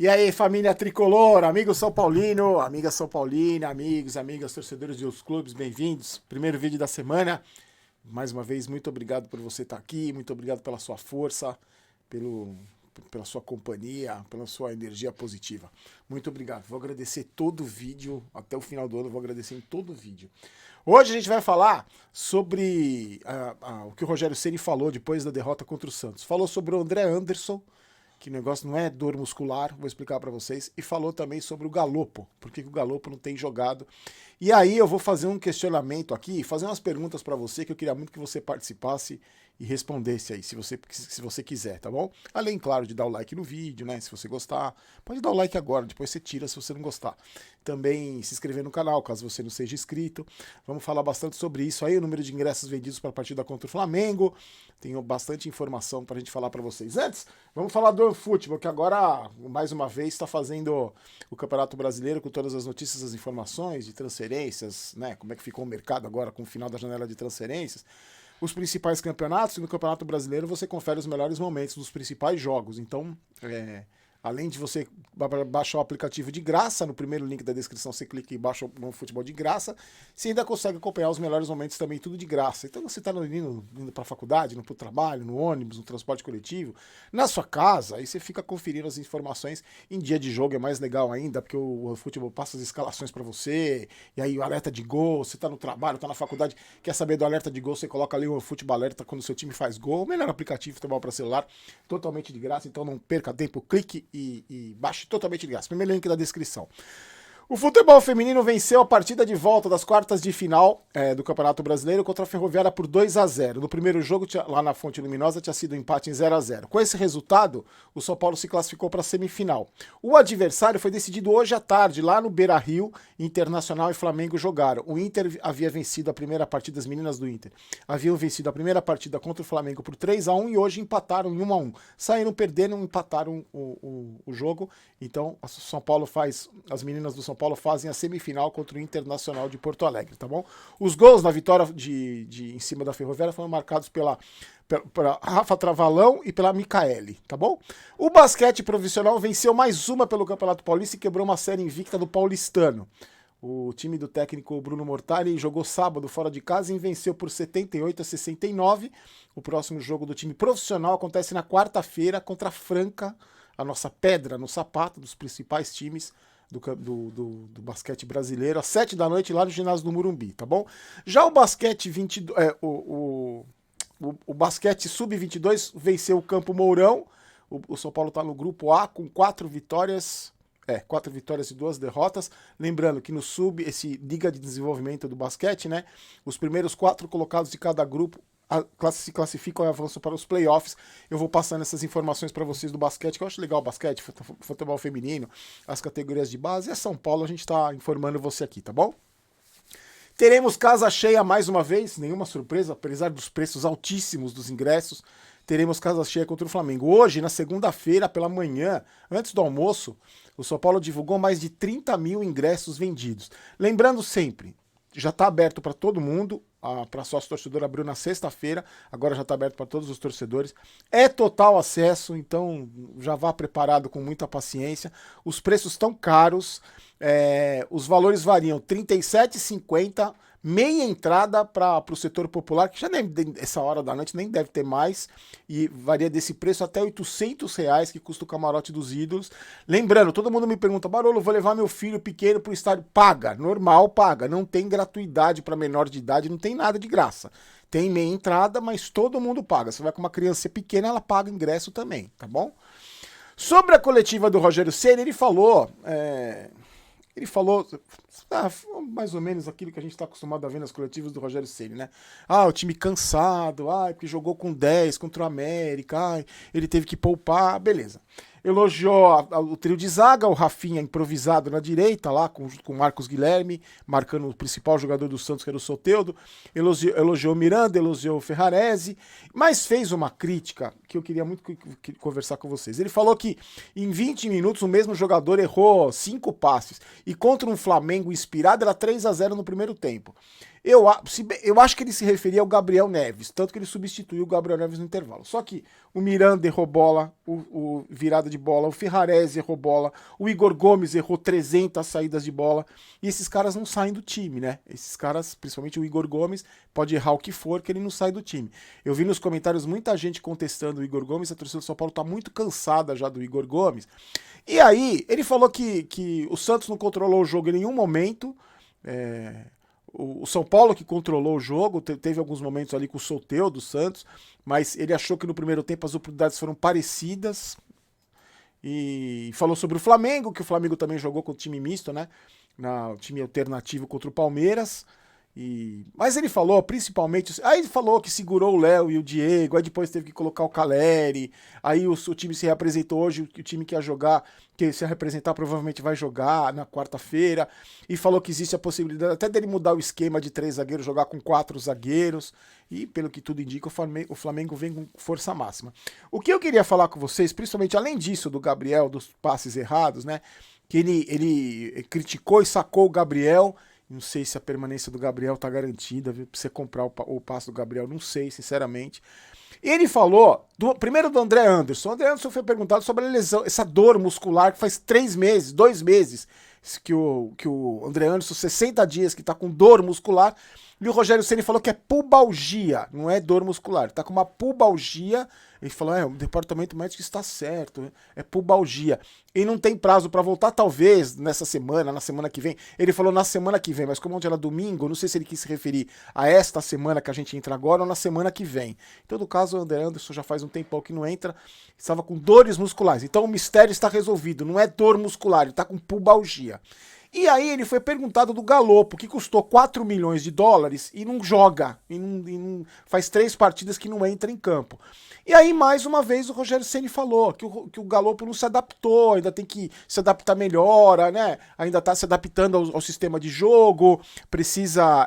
E aí, família tricolor, amigo São Paulino, amiga São Paulina, amigos, amigas, torcedores de outros clubes, bem-vindos. Primeiro vídeo da semana. Mais uma vez, muito obrigado por você estar aqui, muito obrigado pela sua força, pela sua companhia, pela sua energia positiva. Muito obrigado. Vou agradecer todo o vídeo, até o final do ano, vou agradecer em todo o vídeo. Hoje a gente vai falar sobre o que o Rogério Ceni falou depois da derrota contra o Santos. Falou sobre o André Anderson, que o negócio não é dor muscular, vou explicar para vocês, e falou também sobre o Galopo, por que o Galopo não tem jogado. E aí eu vou fazer um questionamento aqui, fazer umas perguntas para você, que eu queria muito que você participasse e respondesse aí, se você quiser, tá bom? Além, claro, de dar o like no vídeo, né, se você gostar, pode dar o like agora, depois você tira se você não gostar. Também se inscrever no canal, caso você não seja inscrito. Vamos falar bastante sobre isso aí, o número de ingressos vendidos para a partida contra o Flamengo. Tenho bastante informação para a gente falar para vocês. Antes, vamos falar do futebol, que agora, mais uma vez, está fazendo o Campeonato Brasileiro com todas as notícias, as informações de transferências, né? Como é que ficou o mercado agora com o final da janela de transferências. Os principais campeonatos, e no Campeonato Brasileiro você confere os melhores momentos dos principais jogos. Então, além de você baixar o aplicativo de graça, no primeiro link da descrição você clica e baixa o futebol de graça, você ainda consegue acompanhar os melhores momentos também, tudo de graça. Então você está indo para a faculdade, indo para o trabalho, no ônibus, no transporte coletivo, na sua casa, aí você fica conferindo as informações. Em dia de jogo é mais legal ainda, porque o futebol passa as escalações para você, e aí o alerta de gol, você está no trabalho, está na faculdade, quer saber do alerta de gol, você coloca ali o futebol alerta quando o seu time faz gol, o melhor aplicativo de futebol para celular, totalmente de graça, então não perca tempo, clique e baixe totalmente de graça. Primeiro link da descrição. O futebol feminino venceu a partida de volta das quartas de final do Campeonato Brasileiro contra a Ferroviária por 2-0. No primeiro jogo, lá na Fonte Luminosa, tinha sido um empate em 0-0. Com esse resultado, o São Paulo se classificou para a semifinal. O adversário foi decidido hoje à tarde, lá no Beira-Rio. Internacional e Flamengo jogaram. O Inter havia vencido a primeira partida, as meninas do Inter haviam vencido a primeira partida contra o Flamengo por 3-1 e hoje empataram em 1-1. Saíram perdendo, empataram o jogo. Então, as meninas do São Paulo fazem a semifinal contra o Internacional de Porto Alegre, tá bom? Os gols na vitória em cima da Ferroviária foram marcados pela Rafa Travalão e pela Micaele, tá bom? O basquete profissional venceu mais uma pelo Campeonato Paulista e quebrou uma série invicta do Paulistano. O time do técnico Bruno Mortari jogou sábado fora de casa e venceu por 78-69. O próximo jogo do time profissional acontece na quarta-feira contra a Franca, a nossa pedra no sapato dos principais times do basquete brasileiro, às 7 da noite lá no ginásio do Morumbi, tá bom? Já o basquete 22, o basquete sub-22 venceu o Campo Mourão. O São Paulo está no grupo A com 4 vitórias e 2 derrotas. Lembrando que no sub, esse Liga de Desenvolvimento do Basquete, né? Os primeiros 4 colocados de cada grupo se classificam e avançam para os playoffs. Eu vou passando essas informações para vocês do basquete, que eu acho legal o basquete, futebol feminino, as categorias de base. E a São Paulo a gente está informando você aqui, tá bom? Teremos casa cheia mais uma vez, nenhuma surpresa, apesar dos preços altíssimos dos ingressos. Teremos casa cheia contra o Flamengo. Hoje, na segunda-feira, pela manhã, antes do almoço, o São Paulo divulgou mais de 30 mil ingressos vendidos. Lembrando sempre, já está aberto para todo mundo. Para sócio torcedor abriu na sexta-feira, agora já está aberto para todos os torcedores. É total acesso, então já vá preparado com muita paciência. Os preços estão caros, os valores variam R$ 37,50, meia entrada para o setor popular, que já essa hora da noite nem deve ter mais, e varia desse preço até R$ 800 que custa o camarote dos ídolos. Lembrando, todo mundo me pergunta, Barolo, vou levar meu filho pequeno para o estádio? Paga, normal, paga, não tem gratuidade para menor de idade, não tem nada de graça. Tem meia entrada, mas todo mundo paga. Você vai com uma criança pequena, ela paga ingresso também, tá bom? Sobre a coletiva do Rogério Ceni, ele falou mais ou menos aquilo que a gente está acostumado a ver nas coletivas do Rogério Ceni, né? O time cansado, porque jogou com 10 contra o América, ele teve que poupar, beleza. Elogiou o trio de zaga, o Rafinha improvisado na direita, lá com o Marcos Guilherme, marcando o principal jogador do Santos, que era o Soteldo. Elogiou o Miranda, elogiou o Ferrarese, mas fez uma crítica que eu queria muito conversar com vocês. Ele falou que em 20 minutos o mesmo jogador errou 5 passes, e contra um Flamengo inspirado era 3-0 no primeiro tempo. Eu acho que ele se referia ao Gabriel Neves, tanto que ele substituiu o Gabriel Neves no intervalo. Só que o Miranda errou bola, o virada de bola, o Ferrarese errou bola, o Igor Gomes errou 300 saídas de bola, e esses caras não saem do time, né? Esses caras, principalmente o Igor Gomes, pode errar o que for, que ele não sai do time. Eu vi nos comentários muita gente contestando o Igor Gomes, a torcida do São Paulo tá muito cansada já do Igor Gomes. E aí, ele falou que o Santos não controlou o jogo em nenhum momento, o São Paulo que controlou o jogo, teve alguns momentos ali com o Soteldo do Santos, mas ele achou que no primeiro tempo as oportunidades foram parecidas. E falou sobre o Flamengo, que o Flamengo também jogou com o time misto, né? O time alternativo contra o Palmeiras. Mas ele falou principalmente. Aí ele falou que segurou o Léo e o Diego, aí depois teve que colocar o Caleri. Aí o time se reapresentou hoje, o time que ia jogar, que se representar provavelmente vai jogar na quarta-feira. E falou que existe a possibilidade até dele mudar o esquema de 3 zagueiros, jogar com 4 zagueiros. E pelo que tudo indica, o Flamengo vem com força máxima. O que eu queria falar com vocês, principalmente além disso do Gabriel, dos passes errados, né? Que ele criticou e sacou o Gabriel. Não sei se a permanência do Gabriel tá garantida, viu? Pra você comprar o passe do Gabriel, não sei, sinceramente. E ele falou, primeiro do André Anderson. O André Anderson foi perguntado sobre a lesão, essa dor muscular que faz 2 meses, que o André Anderson, 60 dias que tá com dor muscular. E o Rogério Ceni falou que é pubalgia, não é dor muscular. Ele tá com uma pubalgia. Ele falou, o departamento médico está certo, é pubalgia. E não tem prazo para voltar, talvez nessa semana, na semana que vem. Ele falou na semana que vem, mas como ontem era domingo, não sei se ele quis se referir a esta semana que a gente entra agora ou na semana que vem. Em todo caso, o André Anderson já faz um tempão que não entra, estava com dores musculares. Então o mistério está resolvido, não é dor muscular, ele está com pubalgia. E aí ele foi perguntado do Galopo, que custou 4 milhões de dólares e não joga, e faz 3 partidas que não entra em campo. E aí, mais uma vez, o Rogério Ceni falou que o Galopo não se adaptou, ainda tem que se adaptar melhor, né? Ainda está se adaptando ao sistema de jogo, precisa.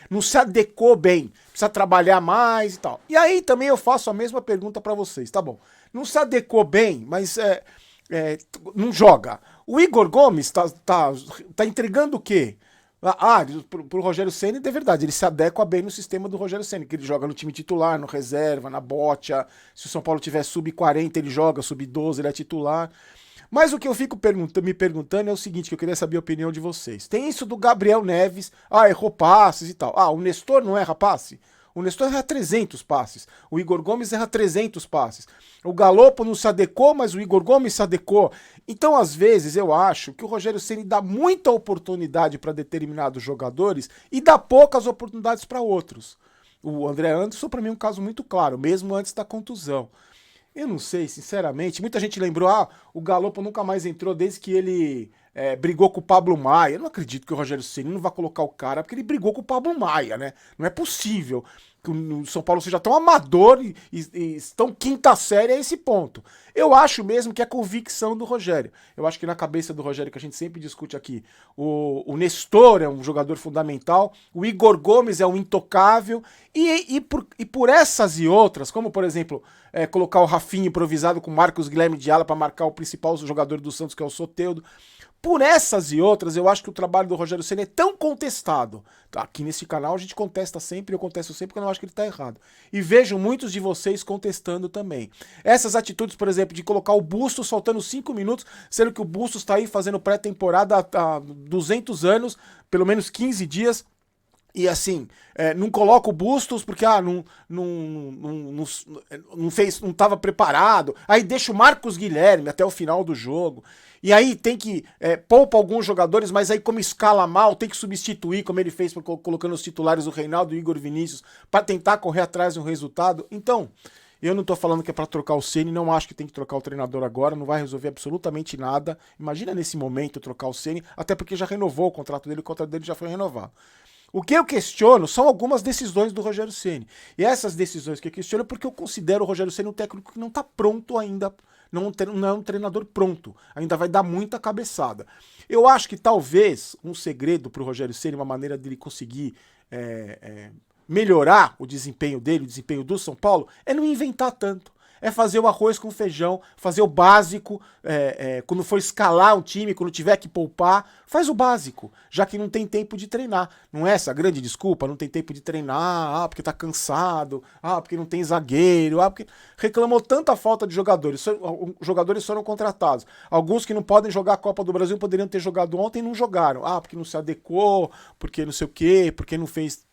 Não se adequou bem, precisa trabalhar mais e tal. E aí também eu faço a mesma pergunta para vocês, tá bom? Não se adequou bem, mas não joga. O Igor Gomes tá entregando o quê? Pro Rogério Ceni, de verdade, ele se adequa bem no sistema do Rogério Ceni, que ele joga no time titular, no reserva, na bocha. Se o São Paulo tiver sub-40, ele joga, sub-12, ele é titular. Mas o que eu fico me perguntando é o seguinte, que eu queria saber a opinião de vocês. Tem isso do Gabriel Neves, errou passes e tal. O Nestor não erra passe? O Nestor erra 300 passes. O Igor Gomes erra 300 passes. O Galopo não se adequou, mas o Igor Gomes se adequou. Então, às vezes, eu acho que o Rogério Ceni dá muita oportunidade para determinados jogadores e dá poucas oportunidades para outros. O André Anderson, para mim, é um caso muito claro, mesmo antes da contusão. Eu não sei, sinceramente. Muita gente lembrou, o Galopo nunca mais entrou desde que ele brigou com o Pablo Maia. Eu não acredito que o Rogério Ceni não vai colocar o cara porque ele brigou com o Pablo Maia, né? Não é possível que o São Paulo seja tão amador e tão quinta série a esse ponto. Eu acho mesmo que é convicção do Rogério. Eu acho que na cabeça do Rogério, que a gente sempre discute aqui, o Nestor é um jogador fundamental, o Igor Gomes é um intocável, e por essas e outras, como por exemplo, colocar o Rafinha improvisado com o Marcos Guilherme de ala para marcar o principal jogador do Santos, que é o Soteldo. Por essas e outras, eu acho que o trabalho do Rogério Ceni é tão contestado. Aqui nesse canal a gente contesta sempre, eu contesto sempre porque eu não acho que ele está errado. E vejo muitos de vocês contestando também. Essas atitudes, por exemplo, de colocar o Bustos faltando 5 minutos, sendo que o Bustos está aí fazendo pré-temporada há 200 anos, pelo menos 15 dias, e assim, não coloca o Bustos porque não estava preparado. Aí deixa o Marcos Guilherme até o final do jogo. E aí tem que poupa alguns jogadores, mas aí como escala mal, tem que substituir, como ele fez colocando os titulares o Reinaldo e o Igor Vinícius para tentar correr atrás de um resultado. Então, eu não tô falando que é para trocar o Ceni, não acho que tem que trocar o treinador agora, não vai resolver absolutamente nada. Imagina nesse momento trocar o Ceni, até porque já renovou o contrato dele já foi renovado. O que eu questiono são algumas decisões do Rogério Ceni. E essas decisões que eu questiono é porque eu considero o Rogério Ceni um técnico que não está pronto ainda, não é um treinador pronto, ainda vai dar muita cabeçada. Eu acho que talvez um segredo para o Rogério Ceni, uma maneira dele conseguir melhorar o desempenho dele, o desempenho do São Paulo, é não inventar tanto. É fazer o arroz com feijão, fazer o básico, quando for escalar um time, quando tiver que poupar, faz o básico, já que não tem tempo de treinar. Não é essa a grande desculpa? Não tem tempo de treinar, porque tá cansado, porque não tem zagueiro, porque reclamou tanta falta de jogadores. Jogadores foram contratados. Alguns que não podem jogar a Copa do Brasil poderiam ter jogado ontem e não jogaram. Porque não se adequou, porque não sei o quê, porque não fez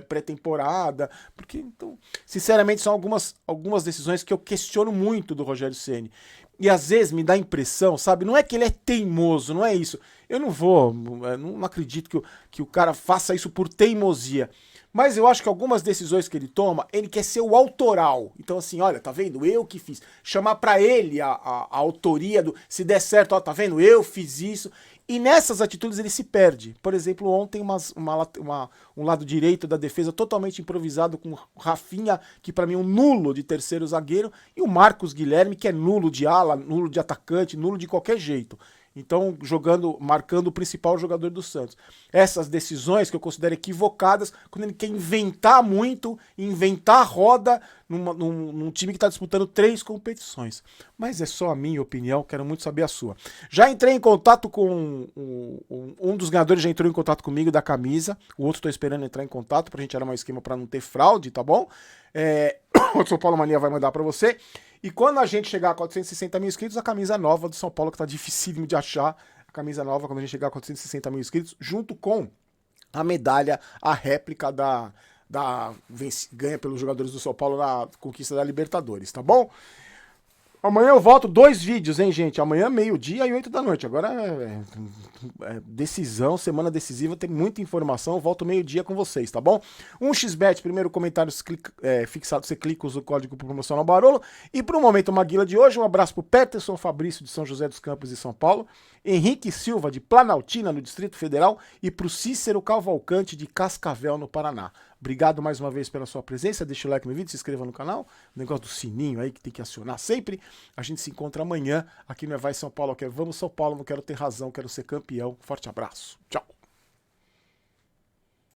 pré-temporada, porque, então, sinceramente, são algumas decisões que eu questiono muito do Rogério Ceni. E às vezes me dá a impressão, sabe? Não é que ele é teimoso, não é isso. Eu não acredito que o cara faça isso por teimosia. Mas eu acho que algumas decisões que ele toma, ele quer ser o autoral. Então assim, olha, tá vendo? Eu que fiz. Chamar pra ele a autoria do... Se der certo, ó, tá vendo? Eu fiz isso. E nessas atitudes ele se perde. Por exemplo, ontem um lado direito da defesa totalmente improvisado com o Rafinha, que para mim é um nulo de terceiro zagueiro, e o Marcos Guilherme, que é nulo de ala, nulo de atacante, nulo de qualquer jeito. Então, marcando o principal jogador do Santos. Essas decisões que eu considero equivocadas, quando ele quer inventar muito, inventar roda num time que está disputando 3 competições. Mas é só a minha opinião, quero muito saber a sua. Já entrei em contato com um dos ganhadores, já entrou em contato comigo da camisa, o outro estou esperando entrar em contato pra gente armar um esquema para não ter fraude, tá bom? O São Paulo Mania vai mandar para você. E quando a gente chegar a 460 mil inscritos, a camisa nova do São Paulo, que tá dificílimo de achar, a camisa nova, quando a gente chegar a 460 mil inscritos, junto com a medalha, a réplica ganha pelos jogadores do São Paulo na conquista da Libertadores, tá bom? Amanhã eu volto 2 vídeos, hein, gente? Amanhã, meio-dia e 8 da noite. Agora é decisão, semana decisiva, tem muita informação. Eu volto meio-dia com vocês, tá bom? 1xBet, primeiro comentário fixado, você clica, usa o código promocional Barolo. E pro Momento Maguila de hoje, um abraço pro Peterson Fabrício, de São José dos Campos e São Paulo. Henrique Silva, de Planaltina, no Distrito Federal. E pro Cícero Cavalcante, de Cascavel, no Paraná. Obrigado mais uma vez pela sua presença. Deixa o like no vídeo, se inscreva no canal. O negócio do sininho aí que tem que acionar sempre. A gente se encontra amanhã aqui no Vai São Paulo. Vamos São Paulo, não quero ter razão, quero ser campeão. Forte abraço. Tchau.